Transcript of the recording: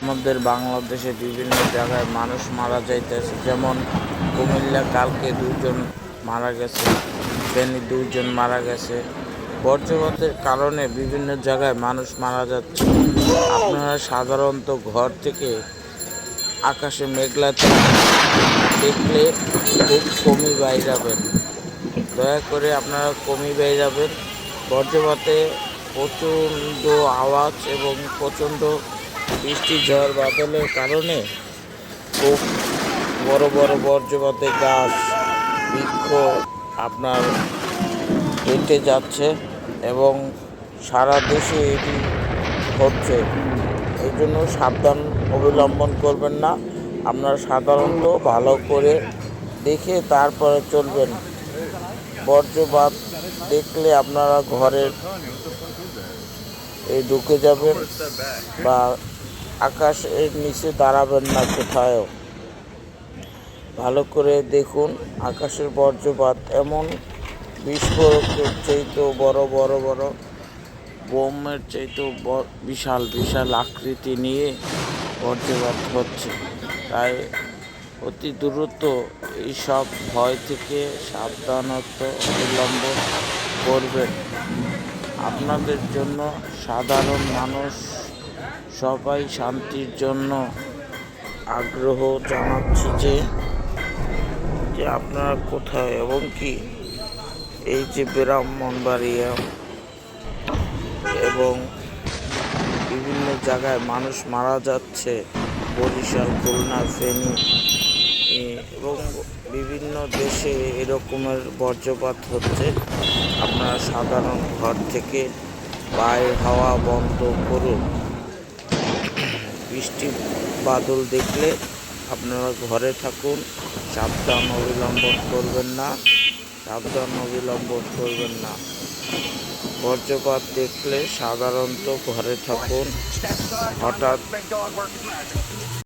আমাদের বাংলাদেশে বিভিন্ন জায়গায় মানুষ মারা যাইতেছে, যেমন কুমিল্লা কালকে 2 জন মারা গেছে, ফেনী 2 জন মারা গেছে। বজ্রপাতের কারণে বিভিন্ন জায়গায় মানুষ মারা যাচ্ছে। আপনারা সাধারণত ঘর থেকে আকাশে মেঘলা দেখলে খুব কমই বাইরাবেন, দয়া করে আপনারা কমই বাইরাবেন। বজ্রপাতে প্রচণ্ড আওয়াজ এবং প্রচণ্ড বৃষ্টি ঝড় বাদলের কারণে খুব বড় বড় বজ্রপাতে গাছ বৃক্ষ আপনার কেটে যাচ্ছে এবং সারা দেশে এটি হচ্ছে। এই জন্য সাবধান অবলম্বন করবেন না। আপনারা সাধারণত ভালো করে দেখে তারপরে চলবেন। বজ্রপাত দেখলে আপনারা ঘরের ঢুকে যাবেন বা আকাশের নিচে দাঁড়াবেন না কোথাও। ভালো করে দেখুন, আকাশের বজ্রপাত এমন বিস্ফোরকের চাইতেও বড় বড় বড় বোমের চাইতেও বিশাল বিশাল আকৃতি নিয়ে বজ্রপাত হচ্ছে। তাই অতি দ্রুত এইসব ভয় থেকে সাবধানতা অবলম্বন করবেন। আপনাদের জন্য সাধারণ মানুষ সবাই শান্তির জন্য আগ্রহ জানাচ্ছি যে আপনারা কোথায় এবং কি এই যে ব্রাহ্মণবাড়িয়া এবং বিভিন্ন জায়গায় মানুষ মারা যাচ্ছে, বরিশাল, খুলনা, ফেনী এবং বিভিন্ন দেশে এরকমের বজ্রপাত হচ্ছে। আপনারা সাধারণ ঘর থেকে বাইরে হওয়া বন্ধ করুন। বৃষ্টি বাদল দেখলে আপনারা ঘরে থাকুন, সাবধান অবলম্বন করবেন না। বজ্রপাত দেখলে সাধারণত ঘরে থাকুন। হঠাৎ